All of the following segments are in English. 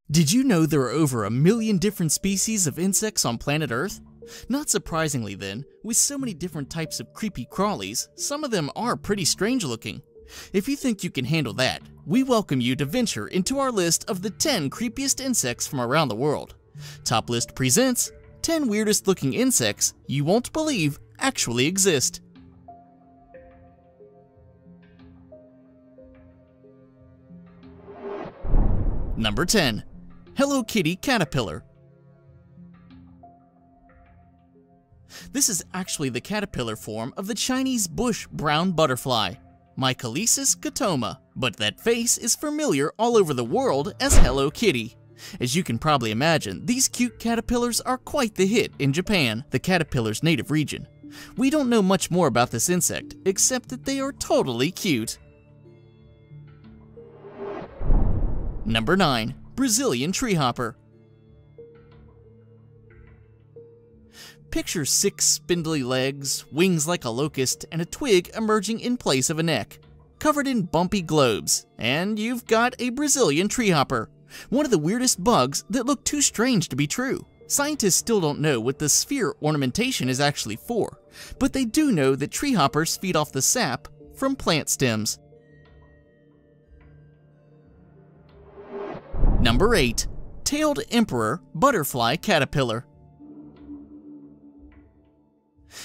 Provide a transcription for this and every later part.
Did you know there are over 1 million different species of insects on planet Earth? Not surprisingly then, with so many different types of creepy crawlies, some of them are pretty strange looking. If you think you can handle that, we welcome you to venture into our list of the 10 creepiest insects from around the world. Top List presents 10 weirdest looking insects you won't believe actually exist. Number 10. Hello Kitty Caterpillar. This is actually the caterpillar form of the Chinese bush brown butterfly, Mycalesis catoma, but that face is familiar all over the world as Hello Kitty. As you can probably imagine, these cute caterpillars are quite the hit in Japan, the caterpillar's native region. We don't know much more about this insect, except that they are totally cute. Number 9. Brazilian treehopper. Picture 6 spindly legs, wings like a locust, and a twig emerging in place of a neck, covered in bumpy globes, and you've got a Brazilian treehopper, one of the weirdest bugs that look too strange to be true. Scientists still don't know what the sphere ornamentation is actually for, but they do know that treehoppers feed off the sap from plant stems. Number 8. Tailed Emperor Butterfly Caterpillar.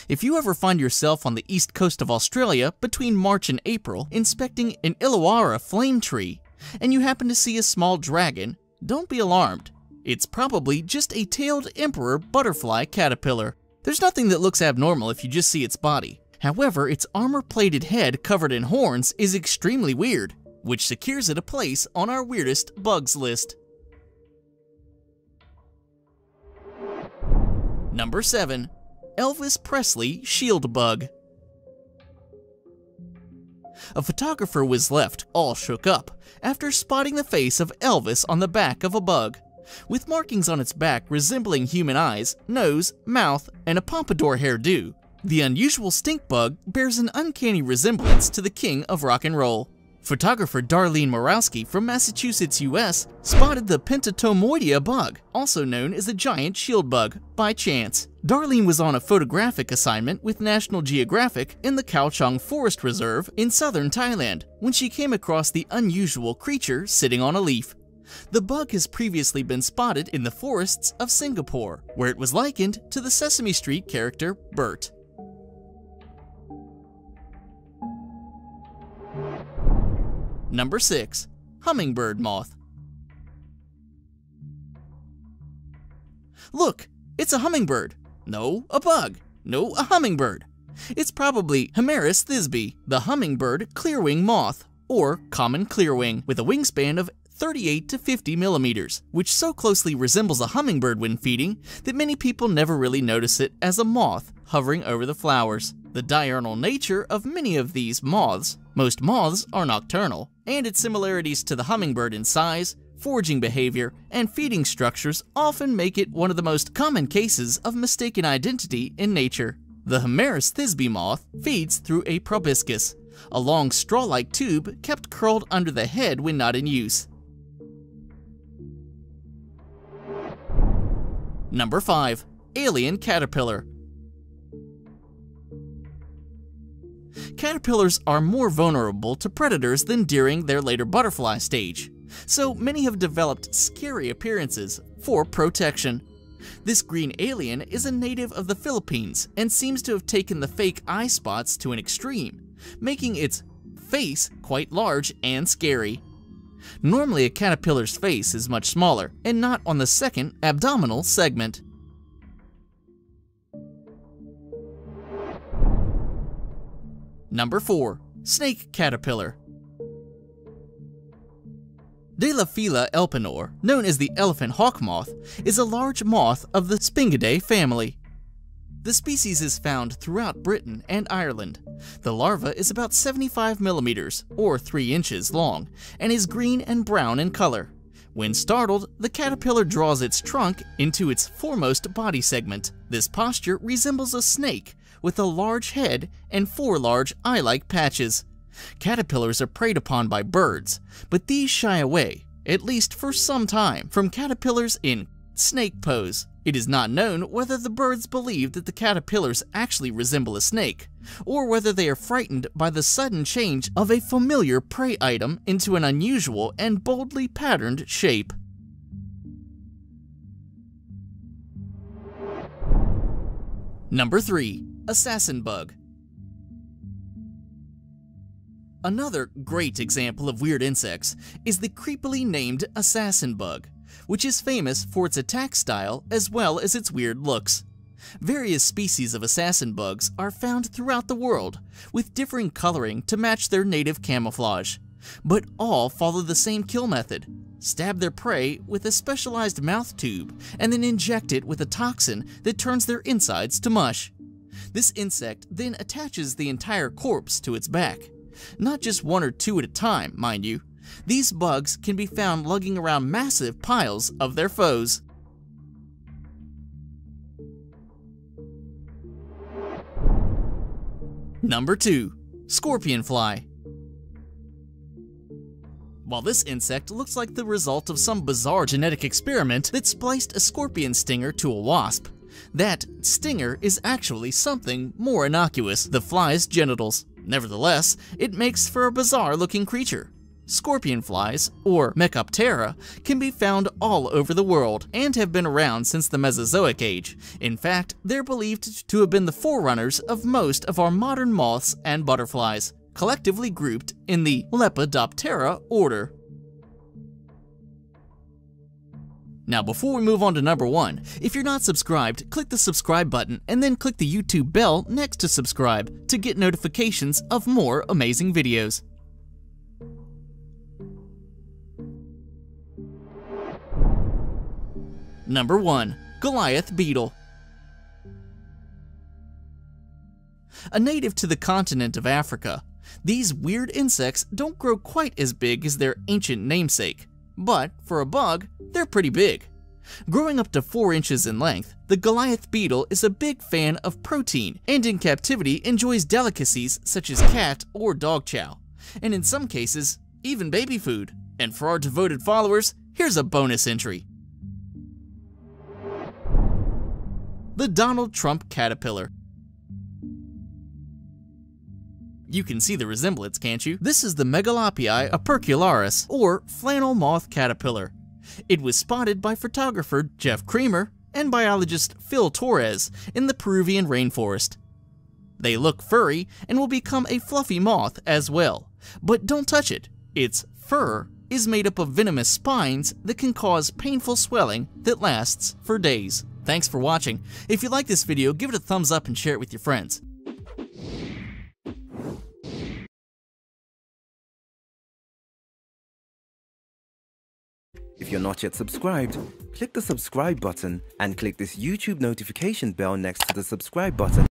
If you ever find yourself on the east coast of Australia between March and April inspecting an Illawarra flame tree, and you happen to see a small dragon, don't be alarmed. It's probably just a tailed emperor butterfly caterpillar. There's nothing that looks abnormal if you just see its body. However, its armor-plated head covered in horns is extremely weird, which secures it a place on our weirdest bugs list. Number 7. Elvis Presley shield bug. A photographer was left all shook up after spotting the face of Elvis on the back of a bug, with markings on its back resembling human eyes, nose, mouth, and a pompadour hairdo. The unusual stink bug bears an uncanny resemblance to the king of rock and roll. Photographer Darlene Morawski from Massachusetts, US, spotted the Pentatomoidea bug, also known as the giant shield bug, by chance. Darlene was on a photographic assignment with National Geographic in the Khao Chang Forest Reserve in southern Thailand when she came across the unusual creature sitting on a leaf. The bug has previously been spotted in the forests of Singapore, where it was likened to the Sesame Street character Bert. Number 6. Hummingbird moth. Look, it's a hummingbird. No, a bug. No, a hummingbird. It's probably Hummingbird thisbe, the hummingbird clearwing moth, or common clearwing, with a wingspan of 38 to 50 millimeters, which so closely resembles a hummingbird when feeding that many people never really notice it as a moth hovering over the flowers. The diurnal nature of many of these moths, most moths are nocturnal, and its similarities to the hummingbird in size, foraging behavior, and feeding structures often make it one of the most common cases of mistaken identity in nature. The Hummingbird thisbe moth feeds through a proboscis, a long straw-like tube kept curled under the head when not in use. Number 5. Alien caterpillar. Caterpillars are more vulnerable to predators than during their later butterfly stage, so many have developed scary appearances for protection. This green alien is a native of the Philippines and seems to have taken the fake eye spots to an extreme, making its face quite large and scary. Normally, a caterpillar's face is much smaller and not on the second abdominal segment. Number 4. Snake caterpillar. Deilephila elpenor, known as the elephant hawk moth, is a large moth of the Spingidae family. The species is found throughout Britain and Ireland. The larva is about 75 millimeters, or 3 inches, long, and is green and brown in color. When startled, the caterpillar draws its trunk into its foremost body segment. This posture resembles a snake, with a large head and 4 large eye-like patches. Caterpillars are preyed upon by birds, but these shy away, at least for some time, from caterpillars in snake pose. It is not known whether the birds believe that the caterpillars actually resemble a snake, or whether they are frightened by the sudden change of a familiar prey item into an unusual and boldly patterned shape. Number 3. Assassin bug. Another great example of weird insects is the creepily named assassin bug, which is famous for its attack style as well as its weird looks. Various species of assassin bugs are found throughout the world, with differing coloring to match their native camouflage, but all follow the same kill method. Stab their prey with a specialized mouth tube and then inject it with a toxin that turns their insides to mush. This insect then attaches the entire corpse to its back. Not just one or two at a time, mind you. These bugs can be found lugging around massive piles of their foes. Number 2. Scorpion fly. While this insect looks like the result of some bizarre genetic experiment that spliced a scorpion stinger to a wasp, that stinger is actually something more innocuous: the fly's genitals. Nevertheless, it makes for a bizarre-looking creature. Scorpion flies, or Mechoptera, can be found all over the world and have been around since the Mesozoic age. In fact, they're believed to have been the forerunners of most of our modern moths and butterflies, collectively grouped in the Lepidoptera order. Now, before we move on to number 1, if you're not subscribed, click the subscribe button and then click the YouTube bell next to subscribe to get notifications of more amazing videos. Number 1. Goliath beetle. A native to the continent of Africa, these weird insects don't grow quite as big as their ancient namesake, but for a bug, they're pretty big. Growing up to 4 inches in length, the Goliath beetle is a big fan of protein and in captivity enjoys delicacies such as cat or dog chow, and in some cases, even baby food. And for our devoted followers, here's a bonus entry. The Donald Trump caterpillar. You can see the resemblance, can't you? This is the Megalopii opercularis, or flannel moth caterpillar. It was spotted by photographer Jeff Creamer and biologist Phil Torres in the Peruvian rainforest. They look furry and will become a fluffy moth as well, but don't touch it. Its fur is made up of venomous spines that can cause painful swelling that lasts for days. Thanks for watching. If you like this video, give it a thumbs up and share it with your friends. If you're not yet subscribed, click the subscribe button and click this YouTube notification bell next to the subscribe button.